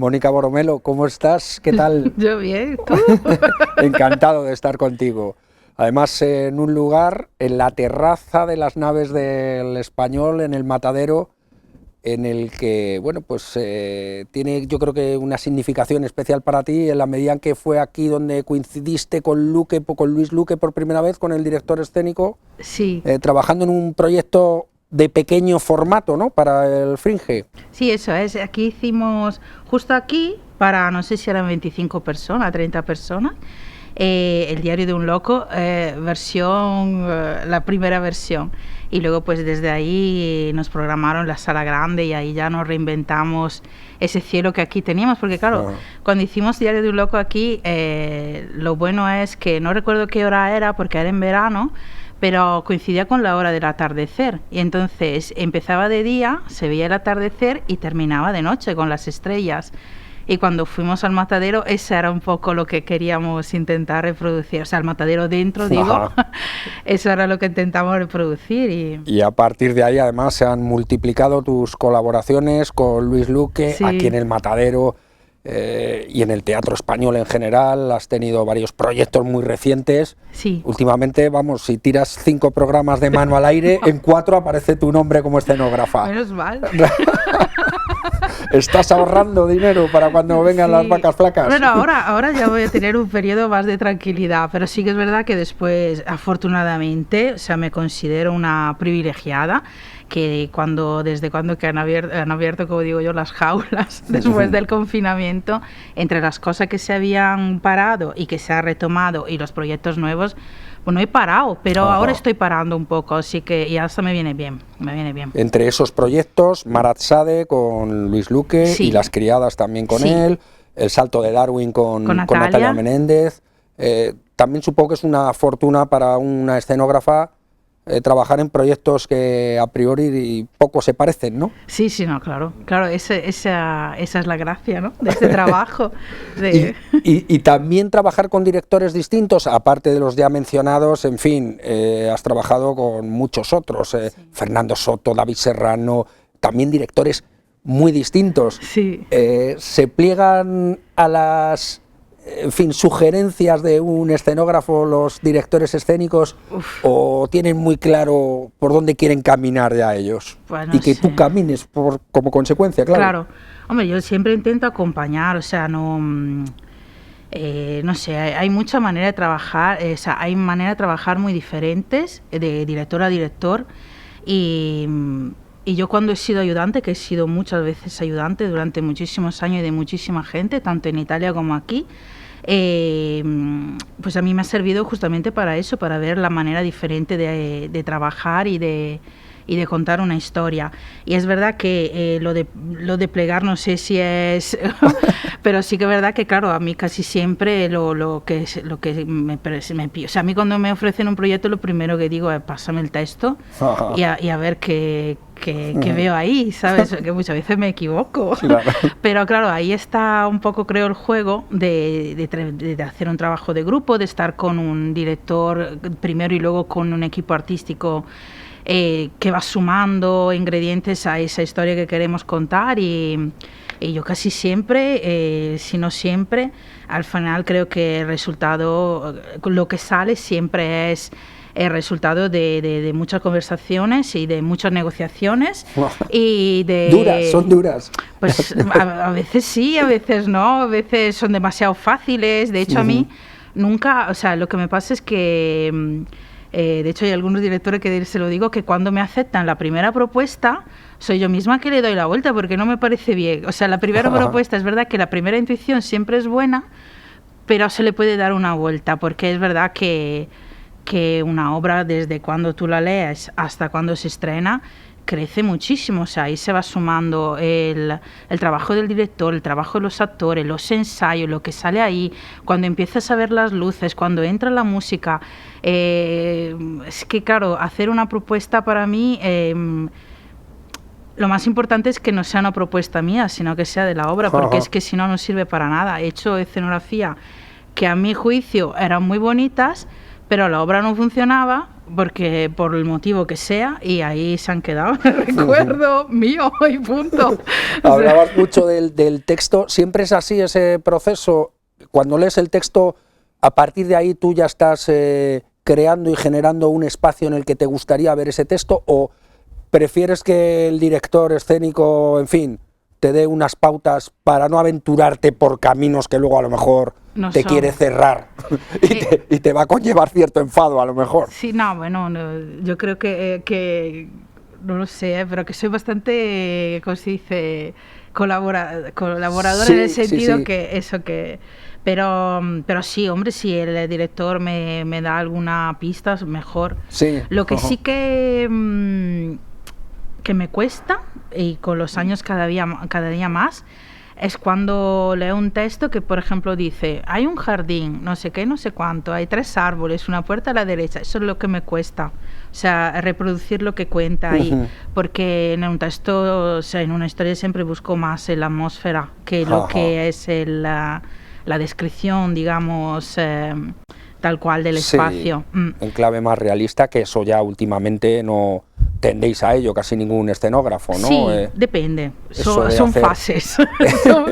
Mónica Borromelo, ¿cómo estás? ¿Qué tal? Yo bien, ¿tú? Encantado de estar contigo. Además, en un lugar, en la terraza de las naves del Español, en el Matadero, en el que, bueno, pues tiene yo creo que una significación especial para ti, en la medida en que fue aquí donde coincidiste con Luis Luque por primera vez, con el director escénico, Sí. Trabajando en un proyecto de pequeño formato, ¿no?, para el Fringe. Sí, eso es. Aquí hicimos, justo aquí, para no sé si eran 25 personas, 30 personas, El diario de un loco, versión, la primera versión. Y luego pues desde ahí nos programaron la sala grande y ahí ya nos reinventamos ese cielo que aquí teníamos, porque claro, cuando hicimos Diario de un loco aquí, lo bueno es que no recuerdo qué hora era, porque era en verano, pero coincidía con la hora del atardecer, y entonces empezaba de día, se veía el atardecer y terminaba de noche con las estrellas. Y cuando fuimos al Matadero, eso era un poco lo que queríamos intentar reproducir. O sea, el Matadero dentro, digo, eso era lo que intentamos reproducir. Y a partir de ahí, además, se han multiplicado tus colaboraciones con Luis Luque, sí, aquí en el Matadero y en el teatro español en general. Has tenido varios proyectos muy recientes. Sí. Últimamente, vamos, si tiras 5 programas de mano al aire, en 4 aparece tu nombre como escenógrafa. Menos mal. ¿Estás ahorrando dinero para cuando vengan las vacas flacas? Bueno, ahora ya voy a tener un periodo más de tranquilidad, pero sí que es verdad que después, afortunadamente, o sea, me considero una privilegiada, que desde cuando que han abierto, como digo yo, las jaulas después del confinamiento, entre las cosas que se habían parado y que se ha retomado y los proyectos nuevos, pues no he parado, pero ahora estoy parando un poco, así que ya eso me viene bien. Entre esos proyectos, Marat Sade con Luis Luque, sí, y Las criadas también con él, El salto de Darwin con Natalia Menéndez. También supongo que es una fortuna para una escenógrafa trabajar en proyectos que a priori poco se parecen, ¿no? Sí, no, claro, esa es la gracia, ¿no?, de este trabajo. Y también trabajar con directores distintos, aparte de los ya mencionados, en fin, has trabajado con muchos otros, sí, Fernando Soto, David Serrano, también directores muy distintos. Sí. ¿Se pliegan a las, en fin, sugerencias de un escenógrafo los directores escénicos? Uf. ¿O tienen muy claro por dónde quieren caminar ya ellos? Pues no y que sé. tú camines como consecuencia, claro. Claro. Hombre, yo siempre intento acompañar, o sea, no sé, hay mucha manera de trabajar, o sea, hay maneras de trabajar muy diferentes, de director a director, y yo cuando he sido ayudante, que he sido muchas veces ayudante durante muchísimos años y de muchísima gente, tanto en Italia como aquí, pues a mí me ha servido justamente para eso, para ver la manera diferente de trabajar y de contar una historia. Y es verdad que lo de plegar no sé si es pero sí que es verdad que claro, a mí casi siempre lo que me pide, o sea, a mí cuando me ofrecen un proyecto lo primero que digo es pásame el texto y a ver qué veo ahí, ¿sabes? Que muchas veces me equivoco. Claro. Pero claro, ahí está un poco, creo, el juego de hacer un trabajo de grupo, de estar con un director primero y luego con un equipo artístico que va sumando ingredientes a esa historia que queremos contar, y yo casi siempre, si no siempre, al final creo que el resultado, lo que sale siempre es el resultado de muchas conversaciones y de muchas negociaciones. Y son duras. Pues a veces sí, a veces no, a veces son demasiado fáciles. De hecho, a mí nunca, o sea, lo que me pasa es que de hecho hay algunos directores que se lo digo, que cuando me aceptan la primera propuesta soy yo misma que le doy la vuelta porque no me parece bien. O sea, la primera propuesta, es verdad que la primera intuición siempre es buena, pero se le puede dar una vuelta, porque es verdad que una obra, desde cuando tú la lees hasta cuando se estrena, crece muchísimo. O sea, ahí se va sumando el trabajo del director, el trabajo de los actores, los ensayos, lo que sale ahí, cuando empiezas a ver las luces, cuando entra la música. Es que claro, hacer una propuesta para mí, lo más importante es que no sea una propuesta mía, sino que sea de la obra, porque es que si no, no sirve para nada. He hecho escenografía que a mi juicio eran muy bonitas, pero la obra no funcionaba, porque por el motivo que sea, y ahí se han quedado en el recuerdo mío y punto. Hablabas mucho del texto, ¿siempre es así ese proceso? Cuando lees el texto, a partir de ahí tú ya estás creando y generando un espacio en el que te gustaría ver ese texto, ¿o prefieres que el director escénico, en fin, te dé unas pautas para no aventurarte por caminos que luego a lo mejor No te son. quiere cerrar y te va a conllevar cierto enfado a lo mejor? Sí, no, bueno, yo creo que no lo sé, pero que soy bastante, ¿cómo se dice? Colaboradora, Sí, en el sentido sí. que eso que... Pero sí, hombre, si el director me da alguna pista, mejor. Sí. Lo que sí que me cuesta, y con los años cada día más, es cuando leo un texto que, por ejemplo, dice, hay un jardín, no sé qué, no sé cuánto, hay 3 árboles, una puerta a la derecha. Eso es lo que me cuesta. O sea, reproducir lo que cuenta ahí. Porque en un texto, o sea, en una historia siempre busco más la atmósfera que lo que es la descripción, digamos, tal cual del espacio. En clave más realista, que eso ya últimamente no tendéis a ello, casi ningún escenógrafo, ¿no? Sí, depende, son hacer... fases.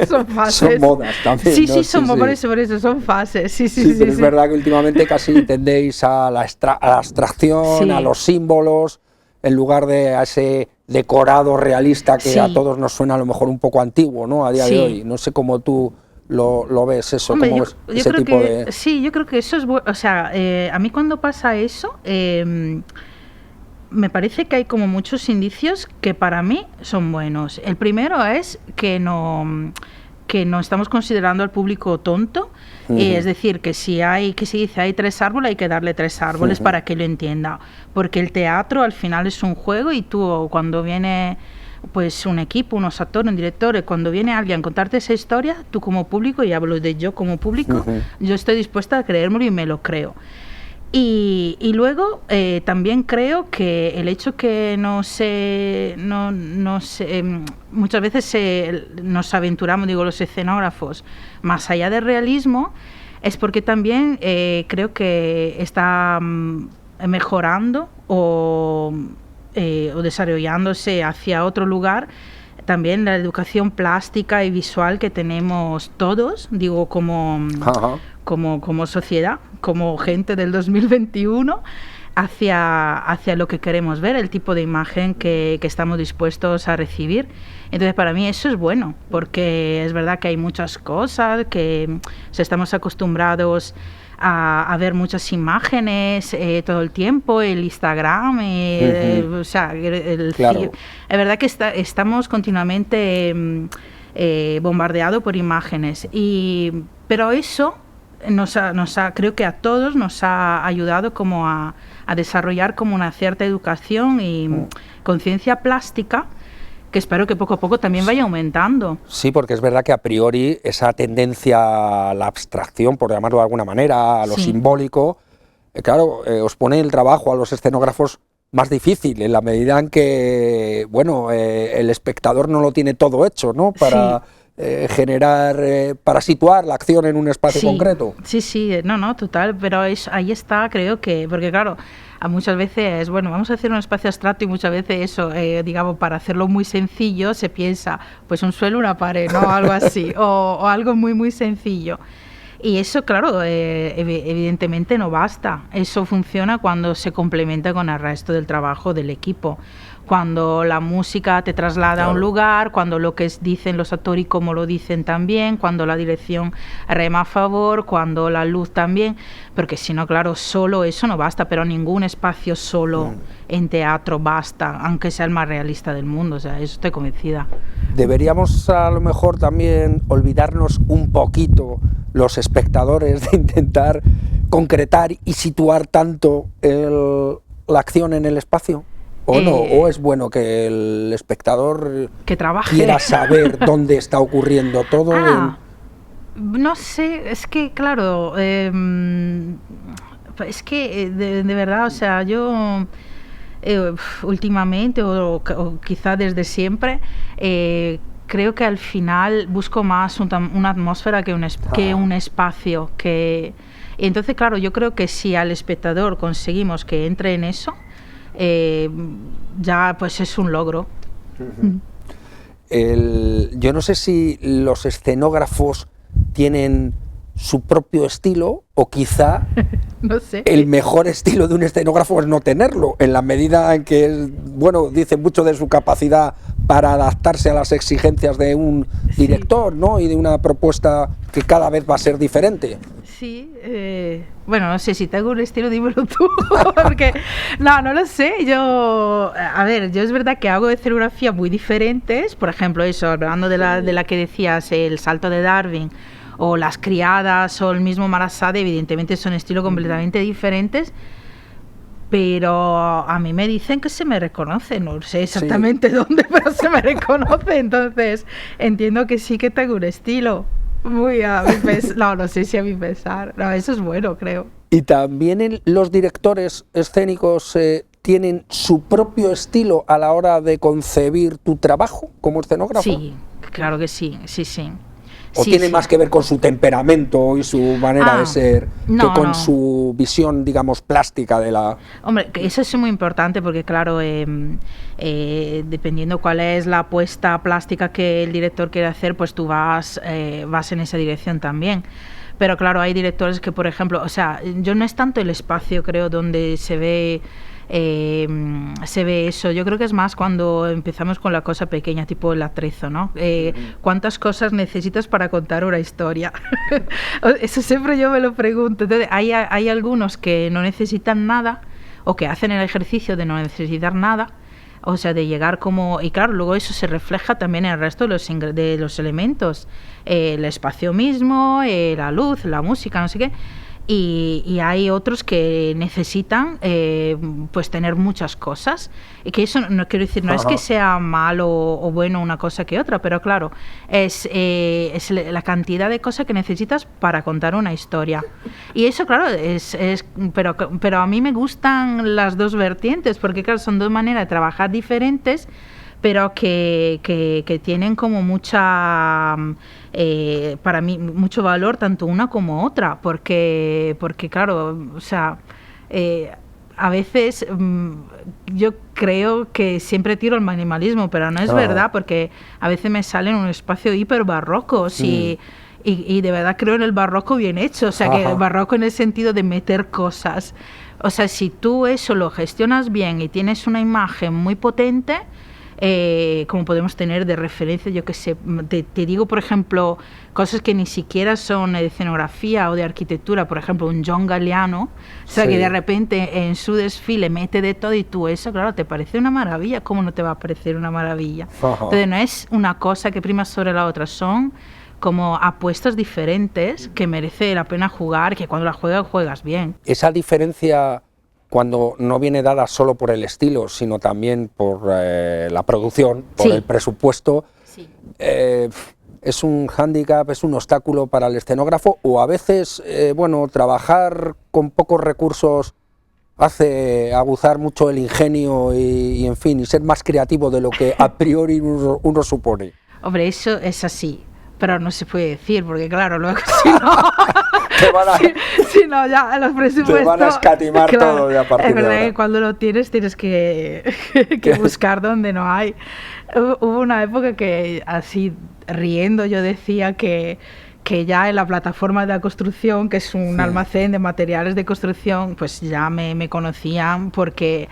son fases. Son modas también, sí, ¿no? sí, por eso, son fases. Sí, pero es verdad que últimamente casi tendéis a la abstracción, a los símbolos, en lugar de a ese decorado realista que a todos nos suena a lo mejor un poco antiguo, ¿no? A día de hoy. No sé cómo tú lo ves eso. Hombre, ¿cómo yo ese creo tipo que, de...? sí, yo creo que eso es bueno. O sea, a mí cuando pasa eso, me parece que hay como muchos indicios que para mí son buenos. El primero es que no estamos considerando al público tonto, es decir, que si dice hay 3 árboles, hay que darle 3 árboles para que lo entienda, porque el teatro al final es un juego y tú cuando viene pues un equipo, unos actores, un director, cuando viene alguien a contarte esa historia, tú como público, y hablo de yo como público, yo estoy dispuesta a creérmelo y me lo creo. Y luego también creo que el hecho que muchas veces nos aventuramos, digo, los escenógrafos, más allá del realismo, es porque también creo que está mejorando o desarrollándose hacia otro lugar también la educación plástica y visual que tenemos todos, digo, como sociedad, como gente del 2021, hacia lo que queremos ver, el tipo de imagen que estamos dispuestos a recibir. Entonces, para mí eso es bueno, porque es verdad que hay muchas cosas, que estamos acostumbrados a ver muchas imágenes todo el tiempo, el Instagram, o sea, Claro. es verdad que estamos continuamente bombardeados por imágenes, pero eso creo que a todos nos ha ayudado como a desarrollar como una cierta educación y conciencia plástica, que espero que poco a poco también vaya aumentando. Sí, porque es verdad que a priori esa tendencia a la abstracción, por llamarlo de alguna manera, a lo simbólico, claro, os pone el trabajo a los escenógrafos más difícil, en la medida en que, bueno, el espectador no lo tiene todo hecho, ¿no? Para generar, para situar la acción en un espacio concreto. Sí, no, total, pero ahí está, creo que, porque claro, a muchas veces, bueno, vamos a hacer un espacio abstracto y muchas veces eso, digamos, para hacerlo muy sencillo se piensa, pues un suelo, una pared, ¿no? Algo así, o algo muy, muy sencillo. Y eso, claro, evidentemente no basta. Eso funciona cuando se complementa con el resto del trabajo del equipo. Cuando la música te traslada a un lugar, cuando lo que dicen los actores y cómo lo dicen también, cuando la dirección rema a favor, cuando la luz también, porque si no, claro, solo eso no basta, pero ningún espacio solo en teatro basta, aunque sea el más realista del mundo, o sea, eso estoy convencida. Deberíamos a lo mejor también olvidarnos un poquito los espectadores de intentar concretar y situar tanto la acción en el espacio. ¿O no? ¿O es bueno que el espectador que trabaje, quiera saber dónde está ocurriendo todo? No sé, es que claro, es que de verdad, o sea, yo últimamente o quizá desde siempre creo que al final busco más una atmósfera que un espacio. Y entonces, claro, yo creo que si al espectador conseguimos que entre en eso, ya pues es un logro. Yo no sé si los escenógrafos tienen su propio estilo o quizá no sé. El mejor estilo de un escenógrafo es no tenerlo, en la medida en que, bueno, dice mucho de su capacidad para adaptarse a las exigencias de un director, ¿no? Y de una propuesta que cada vez va a ser diferente. Sí, bueno, no sé si tengo un estilo, dímelo tú, porque no lo sé. Yo es verdad que hago escenografía muy diferentes, por ejemplo, eso, hablando de la que decías, el salto de Darwin, o Las criadas, o el mismo Marasade, evidentemente son estilos completamente diferentes, pero a mí me dicen que se me reconoce, no sé exactamente dónde, pero se me reconoce, entonces entiendo que sí que tengo un estilo. Muy a mi pesar, no sé si a mi pesar, no, eso es bueno, creo. ¿Y también los directores escénicos tienen su propio estilo a la hora de concebir tu trabajo como escenógrafo? Sí, claro que sí. ¿O tiene más que ver con su temperamento y su manera de ser que con su visión, digamos, plástica de la...? Hombre, que eso es muy importante porque, claro, dependiendo cuál es la apuesta plástica que el director quiere hacer, pues tú vas en esa dirección también. Pero, claro, hay directores que, por ejemplo, o sea, yo no es tanto el espacio, creo, donde se ve eso. Yo creo que es más cuando empezamos con la cosa pequeña, tipo el atrezo, ¿no? ¿Cuántas cosas necesitas para contar una historia? Eso siempre yo me lo pregunto. Entonces, hay algunos que no necesitan nada o que hacen el ejercicio de no necesitar nada, o sea, de llegar como... Y claro, luego eso se refleja también en el resto de los elementos. El espacio mismo, la luz, la música, no sé qué. Y hay otros que necesitan pues tener muchas cosas, y que eso no quiero decir, no es que sea malo o bueno una cosa que otra, pero claro, es la cantidad de cosas que necesitas para contar una historia. Y eso, claro, pero a mí me gustan las dos vertientes, porque claro, son dos maneras de trabajar diferentes, pero que tienen como mucha, para mí, mucho valor tanto una como otra, porque claro, o sea, a veces yo creo que siempre tiro al minimalismo, pero no es verdad, porque a veces me sale en un espacio hiper barroco, y de verdad creo en el barroco bien hecho, o sea, que el barroco en el sentido de meter cosas. O sea, si tú eso lo gestionas bien y tienes una imagen muy potente, como podemos tener de referencia, yo que sé, te digo, por ejemplo, cosas que ni siquiera son de escenografía o de arquitectura, por ejemplo, un John Galliano, o sea, que de repente en su desfile mete de todo, y tú eso, claro, te parece una maravilla. ¿Cómo no te va a parecer una maravilla? Entonces no es una cosa que prima sobre la otra, son como apuestas diferentes que merece la pena jugar, que cuando la juegas bien. Esa diferencia, cuando no viene dada solo por el estilo, sino también por la producción, por el presupuesto, es un hándicap, es un obstáculo para el escenógrafo, o a veces, bueno, trabajar con pocos recursos hace aguzar mucho el ingenio y en fin, y ser más creativo de lo que a priori uno supone. Hombre, eso es así, pero no se puede decir, porque claro, luego si no... si no, ya los presupuestos... Te van a escatimar todo de a partir es verdad de ahora. Que cuando lo tienes que buscar donde no hay. Hubo una época que, así riendo, yo decía que ya en la plataforma de la construcción, que es un almacén de materiales de construcción, pues ya me conocían, porque,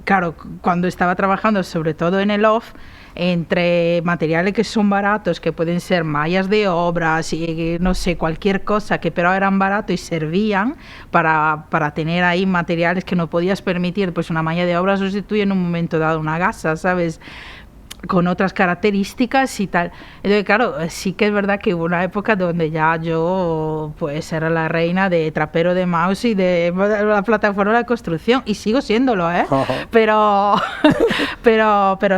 claro, cuando estaba trabajando, sobre todo en el off, entre materiales que son baratos, que pueden ser mallas de obras y no sé, cualquier cosa, que pero eran baratos y servían para tener ahí materiales que no podías permitir, pues una malla de obra sustituye en un momento dado una gasa, ¿sabes?, con otras características y tal. Entonces, claro, sí que es verdad que hubo una época donde ya yo pues era la reina de trapero de mouse y de la plataforma de la construcción, y sigo siéndolo, pero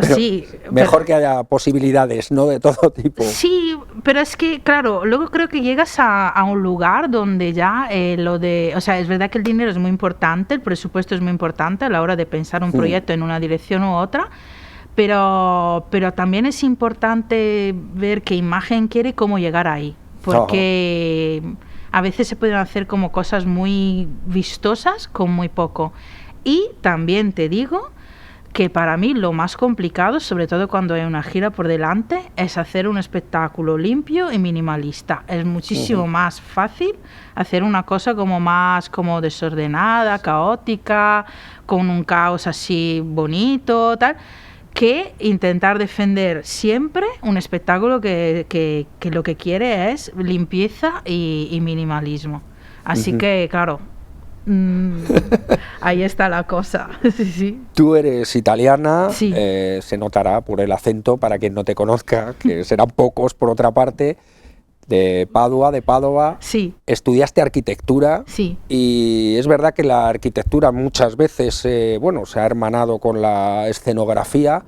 sí. Mejor que haya posibilidades, ¿no?, de todo tipo. Sí, pero es que, claro, luego creo que llegas a un lugar donde ya o sea, es verdad que el dinero es muy importante, el presupuesto es muy importante a la hora de pensar un proyecto en una dirección u otra, pero también es importante ver qué imagen quiere y cómo llegar ahí, porque a veces se pueden hacer como cosas muy vistosas con muy poco. Y también te digo que para mí lo más complicado, sobre todo cuando hay una gira por delante, es hacer un espectáculo limpio y minimalista. Es muchísimo más fácil hacer una cosa como más como desordenada, caótica, con un caos así bonito, tal, que intentar defender siempre un espectáculo que lo que quiere es limpieza y minimalismo. Así que, claro, ahí está la cosa. Sí. Tú eres italiana, Sí. Se notará por el acento, para quien no te conozca, que serán pocos por otra parte, de Padua. Sí. Estudiaste arquitectura. Sí. Y es verdad que la arquitectura muchas veces se ha hermanado con la escenografía.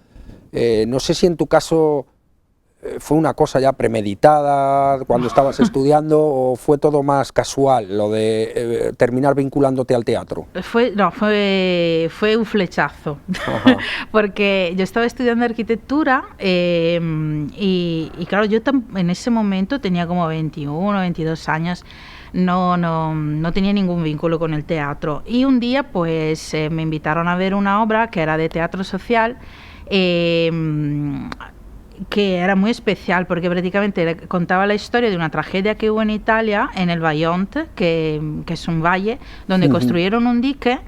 No sé si en tu caso fue una cosa ya premeditada cuando estabas estudiando, o fue todo más casual lo de terminar vinculándote al teatro. Fue un flechazo. Porque yo estaba estudiando arquitectura y claro, yo en ese momento tenía como 21, 22 años. No tenía ningún vínculo con el teatro, y un día pues me invitaron a ver una obra que era de teatro social, que era muy especial porque prácticamente contaba la historia de una tragedia que hubo en Italia, en el Vajont, que es un valle donde construyeron un dique,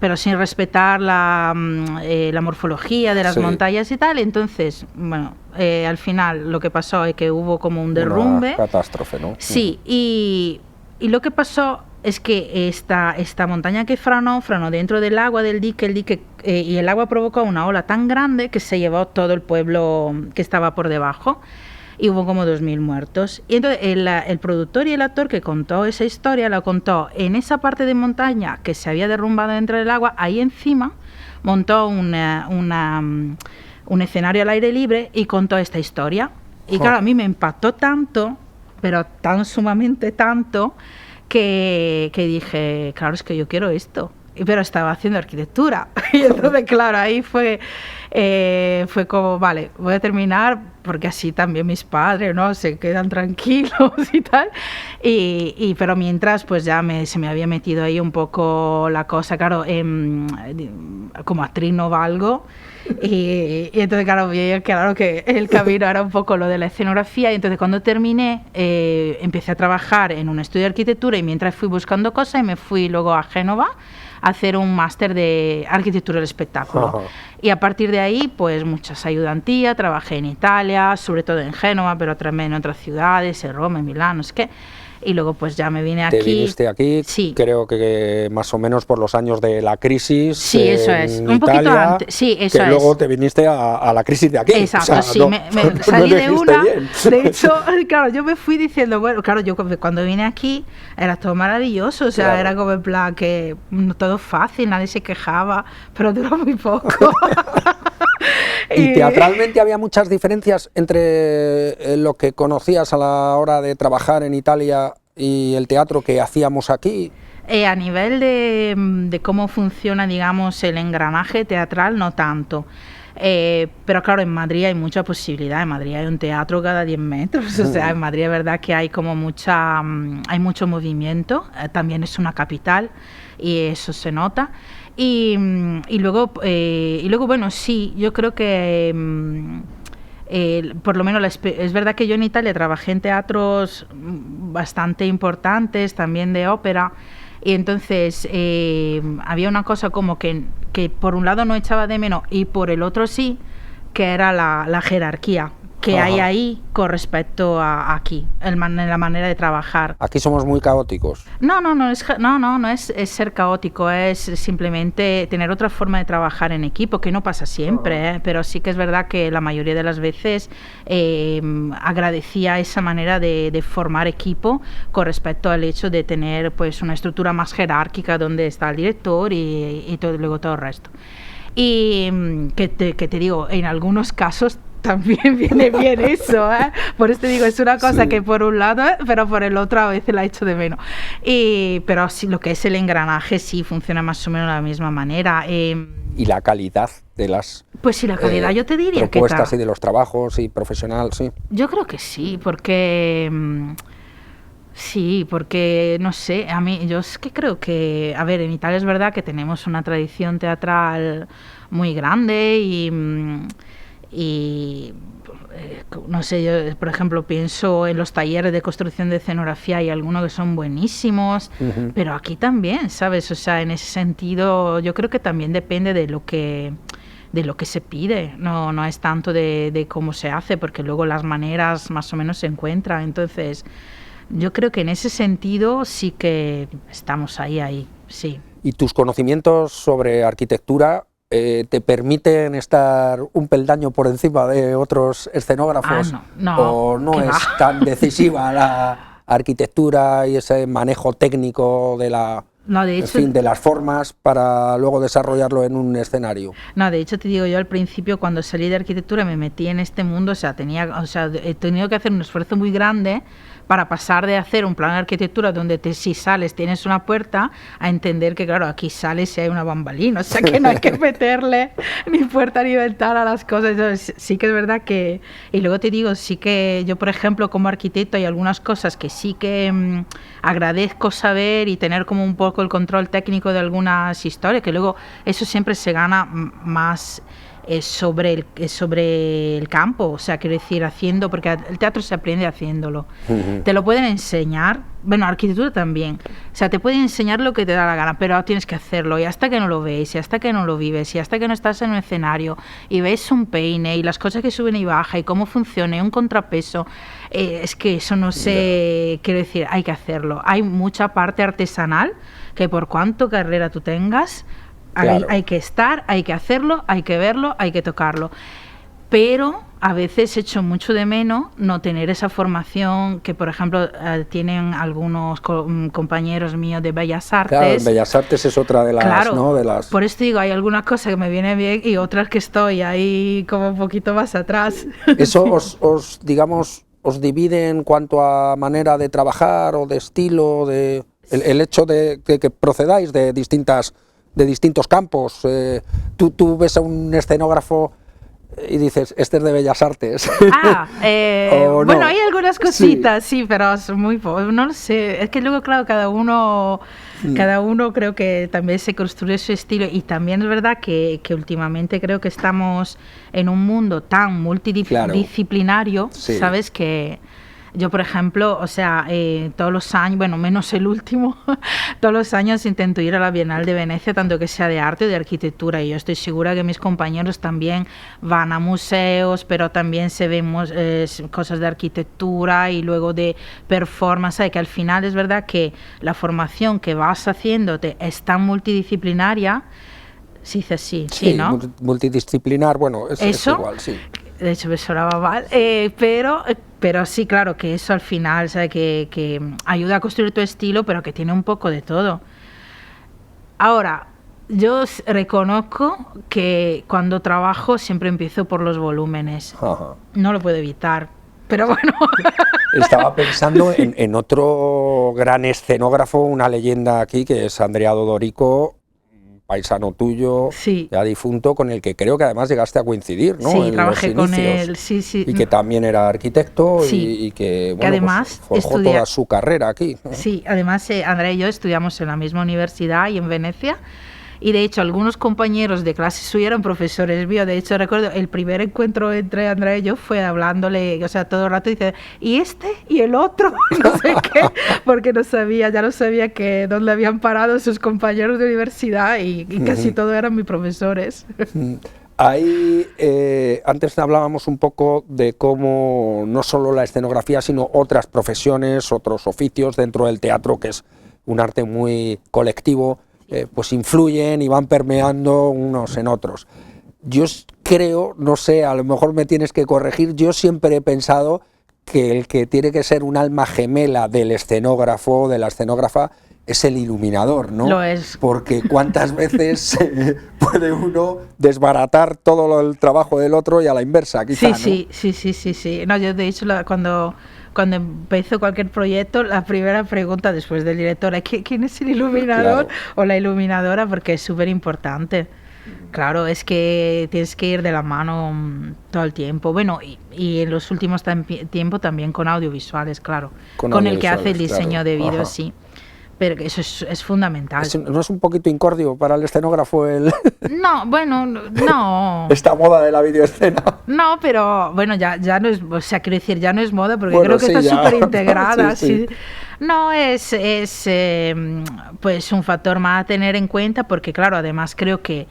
pero sin respetar la morfología de las montañas y tal. Entonces, bueno, al final lo que pasó es que hubo como un derrumbe. Una catástrofe, ¿no? Sí, y lo que pasó es que esta montaña que frenó dentro del agua del dique, y el agua provocó una ola tan grande que se llevó todo el pueblo que estaba por debajo, y hubo como 2000 muertos. Y entonces el productor y el actor que contó esa historia la contó en esa parte de montaña que se había derrumbado dentro del agua. Ahí encima montó un escenario al aire libre y contó esta historia. Y claro, a mí me impactó tanto, pero tan sumamente tanto, que dije, claro, es que yo quiero esto. Pero estaba haciendo arquitectura. Y entonces, claro, ahí fue como, vale, voy a terminar, porque así también mis padres, ¿no?, se quedan tranquilos y tal. Pero mientras, pues ya se me había metido ahí un poco la cosa, claro, como actriz no valgo. Y entonces, claro, veía claro que el camino era un poco lo de la escenografía. Y entonces, cuando terminé, empecé a trabajar en un estudio de arquitectura, y mientras fui buscando cosas, y me fui luego a Génova a hacer un máster de arquitectura del espectáculo. Y a partir de ahí, pues muchas ayudantías, trabajé en Italia, sobre todo en Génova, pero también en otras ciudades, en Roma, en Milán, no sé qué. Y luego pues ya me vine aquí. ¿Te viniste aquí? Sí. Creo que más o menos por los años de la crisis. Sí, eso es. Un poquito antes. Sí, eso que es. Luego te viniste a la crisis de aquí. Exacto, o sea, sí. No, me salí no de una. bien. De hecho, claro, yo me fui diciendo, bueno, claro, yo cuando vine aquí era todo maravilloso. O sea, claro, era como en plan que todo fácil, nadie se quejaba, pero duró muy poco. ¿Y teatralmente había muchas diferencias entre lo que conocías a la hora de trabajar en Italia y el teatro que hacíamos aquí? A nivel de cómo funciona, digamos, el engranaje teatral, no tanto. Pero claro, en Madrid hay mucha posibilidad. En Madrid hay un teatro cada 10 metros. O sea, en Madrid es verdad que hay como hay mucho movimiento. También es una capital y eso se nota. Y luego, bueno, sí, yo creo que por lo menos es verdad que yo en Italia trabajé en teatros bastante importantes, también de ópera, y entonces había una cosa como que por un lado no echaba de menos y por el otro sí, que era la jerarquía que hay ahí con respecto a aquí, en la manera de trabajar. Aquí somos muy caóticos. No es ser caótico, es simplemente tener otra forma de trabajar en equipo, que no pasa siempre, pero sí que es verdad que la mayoría de las veces agradecía esa manera de formar equipo con respecto al hecho de tener pues una estructura más jerárquica donde está el director y luego todo el resto. Y que te digo, en algunos casos también viene bien eso, ¿eh? Por eso te digo, es una cosa que por un lado, pero por el otro a veces la echo de menos. Pero sí, lo que es el engranaje sí funciona más o menos de la misma manera. Y la calidad de las pues sí, la calidad yo te diría propuestas y de los trabajos y profesional, sí. Yo creo que sí, porque sí, porque no sé, a mí yo es que creo que, a ver, en Italia es verdad que tenemos una tradición teatral muy grande y no sé, yo por ejemplo pienso en los talleres de construcción de escenografía y algunos que son buenísimos, pero aquí también, ¿sabes? O sea, en ese sentido yo creo que también depende de lo que se pide, no es tanto de cómo se hace, porque luego las maneras más o menos se encuentran. Entonces, yo creo que en ese sentido sí que estamos ahí, sí. ¿Y tus conocimientos sobre arquitectura te permiten estar un peldaño por encima de otros escenógrafos? ¿O no es tan decisiva la arquitectura y ese manejo técnico de la... No, de hecho, en fin, de las formas para luego desarrollarlo en un escenario? No, de hecho te digo, yo al principio cuando salí de arquitectura me metí en este mundo, o sea, he tenido que hacer un esfuerzo muy grande para pasar de hacer un plan de arquitectura donde si sales tienes una puerta, a entender que claro, aquí sales y hay una bambalina, o sea que no hay que meterle ni puerta ni ventana a las cosas. Entonces, sí que es verdad que, y luego te digo, sí que yo por ejemplo como arquitecto hay algunas cosas que sí que agradezco saber y tener como un poco el control técnico de algunas historias, que luego eso siempre se gana más sobre el campo, o sea, quiero decir, haciendo, porque el teatro se aprende haciéndolo. Te lo pueden enseñar, bueno, arquitectura también, o sea, te pueden enseñar lo que te da la gana, pero tienes que hacerlo, y hasta que no lo ves, y hasta que no lo vives, y hasta que no estás en un escenario, y ves un peine, y las cosas que suben y bajan, y cómo funciona, y un contrapeso, es que eso no sé, quiero decir, hay que hacerlo. Hay mucha parte artesanal, que por cuánto carrera tú tengas, claro, hay que estar, hay que hacerlo, hay que verlo, hay que tocarlo. Pero a veces echo mucho de menos no tener esa formación que, por ejemplo, tienen algunos compañeros míos de Bellas Artes. Claro, en Bellas Artes es otra de las... Claro, ¿no? De las... por esto digo, hay algunas cosas que me vienen bien y otras que estoy ahí como un poquito más atrás. Eso os divide en cuanto a manera de trabajar o de estilo, de el hecho de que procedáis de distintos campos. Tú ves a un escenógrafo y dices, este es de Bellas Artes. Bueno, no, hay algunas cositas, sí, pero es muy no lo sé. Es que luego, claro, cada uno creo que también se construye su estilo, y también es verdad que últimamente creo que estamos en un mundo tan multidisciplinario, claro, ¿sabes? Que yo, por ejemplo, o sea, todos los años, bueno, menos el último, todos los años intento ir a la Bienal de Venecia, tanto que sea de arte o de arquitectura, y yo estoy segura que mis compañeros también van a museos, pero también se ven cosas de arquitectura y luego de performance, ¿sabes? Que al final es verdad que la formación que vas haciéndote es tan multidisciplinaria, se dice así, sí, ¿no? Multidisciplinar, bueno, es igual, sí. De hecho me sonaba mal, pero sí, claro, que eso al final, ¿sabes? Que ayuda a construir tu estilo, pero que tiene un poco de todo. Ahora, yo reconozco que cuando trabajo siempre empiezo por los volúmenes. Ajá. No lo puedo evitar, pero bueno. Estaba pensando en otro gran escenógrafo, una leyenda aquí, que es Andrea Dodorico, paisano tuyo, sí, ya difunto, con el que creo que además llegaste a coincidir, ¿no? Sí, en trabajé con él, sí. Y que también era arquitecto, sí, y que, bueno, que además pues forjó toda su carrera aquí. Sí, además Andrea y yo estudiamos en la misma universidad y en Venecia, y de hecho algunos compañeros de clase suya eran profesores míos. De hecho recuerdo el primer encuentro entre Andrea y yo fue hablándole, o sea, todo el rato dice, y este y el otro, no sé qué, porque ya no sabía que dónde habían parado sus compañeros de universidad, y casi todos eran mis profesores. Ahí, antes hablábamos un poco de cómo no solo la escenografía, sino otras profesiones, otros oficios dentro del teatro, que es un arte muy colectivo, pues influyen y van permeando unos en otros. Yo creo, no sé, a lo mejor me tienes que corregir, yo siempre he pensado que el que tiene que ser un alma gemela del escenógrafo, de la escenógrafa, es el iluminador, ¿no? Lo es. Porque cuántas veces puede uno desbaratar todo el trabajo del otro y a la inversa, quizá, Sí, ¿no? sí. No, yo de hecho cuando empiezo cualquier proyecto, la primera pregunta después del director es ¿quién es el iluminador o la iluminadora? Porque es súper importante. Claro, es que tienes que ir de la mano todo el tiempo. Bueno, y en los últimos tiempos también con audiovisuales, claro. Con el que hace el diseño de vídeos, sí. Pero que eso es fundamental. ¿No es un poquito incordio para el escenógrafo No, bueno, no. esta moda de la videoescena? No, pero bueno, ya no es, o sea, quiero decir, ya no es moda porque Bueno, creo que sí, está súper integrada. sí. No, es pues un factor más a tener en cuenta porque, claro, además creo que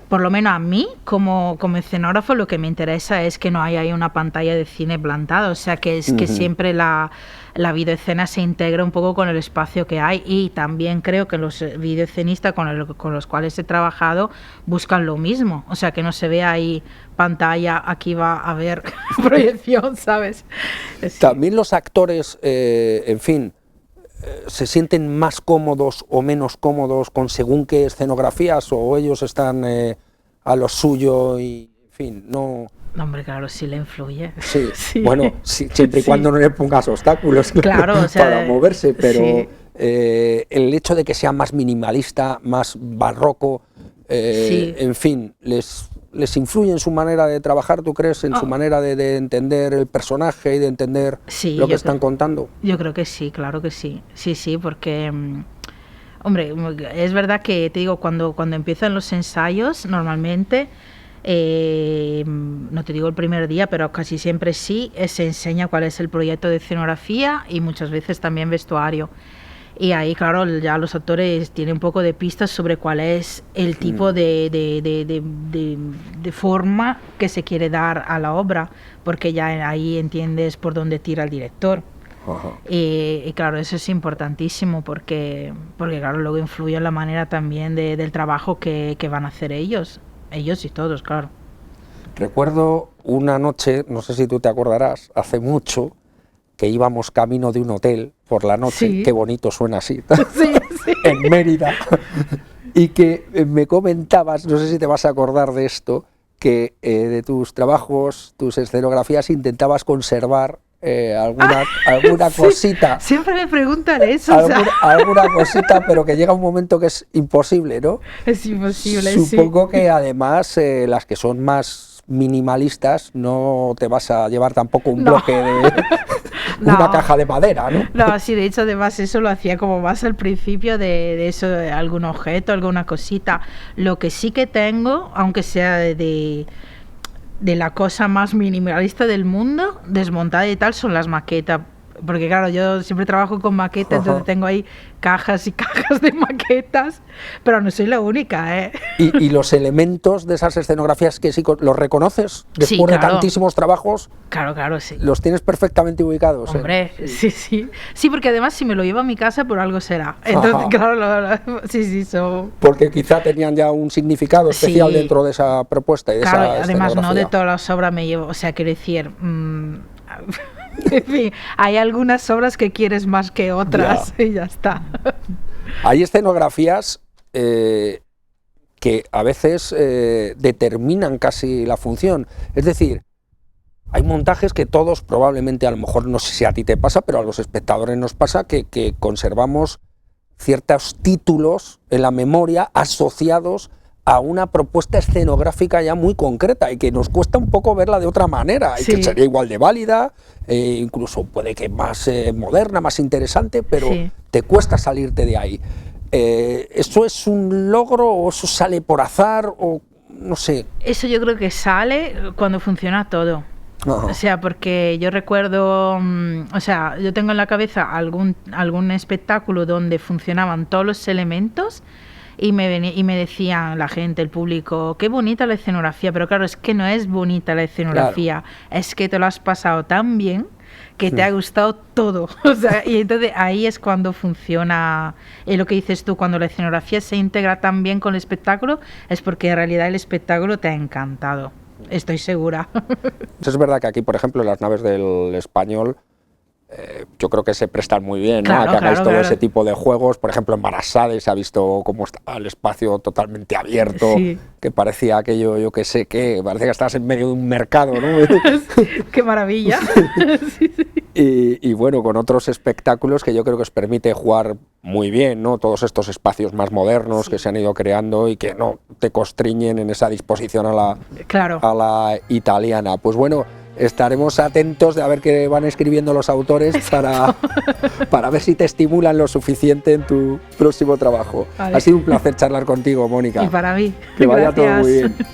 por lo menos a mí, como escenógrafo, lo que me interesa es que no haya ahí una pantalla de cine plantada, o sea, que siempre la videoescena se integra un poco con el espacio que hay, y también creo que los videoescenistas con los cuales he trabajado buscan lo mismo, o sea, que no se vea ahí pantalla, aquí va a haber proyección, ¿sabes? Sí. También los actores, en fin, ¿se sienten más cómodos o menos cómodos con según qué escenografías, o ellos están a lo suyo y, en fin, no...? No, hombre, claro, sí le influye. Sí. Bueno, siempre y cuando no le pongas obstáculos, claro, o sea, para moverse, pero sí. El hecho de que sea más minimalista, más barroco, en fin, ¿les influye en su manera de trabajar, tú crees, en su manera de entender el personaje y de entender lo que están contando? Yo creo que sí, claro que sí. Sí, porque, hombre, es verdad que, te digo, cuando empiezan los ensayos, normalmente, no te digo el primer día, pero casi siempre sí, se enseña cuál es el proyecto de escenografía y muchas veces también vestuario. Y ahí, claro, ya los actores tienen un poco de pistas sobre cuál es el tipo de forma que se quiere dar a la obra, porque ya ahí entiendes por dónde tira el director. Y claro, eso es importantísimo porque claro, luego influye en la manera también del trabajo que van a hacer ellos y todos, claro. Recuerdo una noche, no sé si tú te acordarás, hace mucho, que íbamos camino de un hotel por la noche, sí. Qué bonito suena así, sí. en Mérida, y que me comentabas, no sé si te vas a acordar de esto, que de tus trabajos, tus escenografías, intentabas conservar alguna cosita. Siempre me preguntan eso. Alguna cosita, pero que llega un momento que es imposible, ¿no? Es imposible, Supongo que además las que son más minimalistas no te vas a llevar tampoco un bloque de... una caja de madera, ¿no? No, sí, de hecho, además eso lo hacía como más al principio de eso, de algún objeto, alguna cosita. Lo que sí que tengo, aunque sea de la cosa más minimalista del mundo, desmontada y tal, son las maquetas. Porque claro, yo siempre trabajo con maquetas, entonces tengo ahí cajas y cajas de maquetas, pero no soy la única, ¿eh? ¿Y los elementos de esas escenografías que sí los reconoces después de tantísimos trabajos? Claro, sí. ¿Los tienes perfectamente ubicados? Hombre, sí. Sí, porque además si me lo llevo a mi casa por algo será. Entonces, claro, sí. Porque quizá tenían ya un significado especial dentro de esa propuesta y de esa escenografía. Además no de todas las obras me llevo, o sea, quiero decir... en fin, hay algunas obras que quieres más que otras y ya está. Hay escenografías que a veces determinan casi la función. Es decir, hay montajes que todos probablemente, a lo mejor no sé si a ti te pasa, pero a los espectadores nos pasa que conservamos ciertos títulos en la memoria asociados a una propuesta escenográfica ya muy concreta y que nos cuesta un poco verla de otra manera y que sería igual de válida, incluso puede que más moderna, más interesante, pero te cuesta salirte de ahí. ¿Eso es un logro o eso sale por azar o no sé? Eso yo creo que sale cuando funciona todo. O sea, porque yo recuerdo, o sea, yo tengo en la cabeza algún espectáculo donde funcionaban todos los elementos. Y me decían la gente, el público, qué bonita la escenografía, pero claro, es que no es bonita la escenografía, es que te lo has pasado tan bien que te ha gustado todo. O sea, y entonces ahí es cuando funciona lo que dices tú, cuando la escenografía se integra tan bien con el espectáculo, es porque en realidad el espectáculo te ha encantado, estoy segura. Es verdad que aquí, por ejemplo, en las naves del Español, yo creo que se prestan muy bien, ¿no? Claro, A que hagáis claro, todo claro. ese tipo de juegos. Por ejemplo, en Barasade se ha visto cómo estaba el espacio totalmente abierto, Sí. que parecía aquello, yo que sé qué, parecía que estabas en medio de un mercado, ¿no? ¡Qué maravilla! Sí, sí. Y bueno, con otros espectáculos que yo creo que os permite jugar muy bien, ¿no? Todos estos espacios más modernos que se han ido creando y que no te constriñen en esa disposición Claro. a la italiana. Pues bueno, estaremos atentos de a ver qué van escribiendo los autores para ver si te estimulan lo suficiente en tu próximo trabajo. Vale. Ha sido un placer charlar contigo, Mónica. Y para mí. Que vaya todo muy Gracias. bien.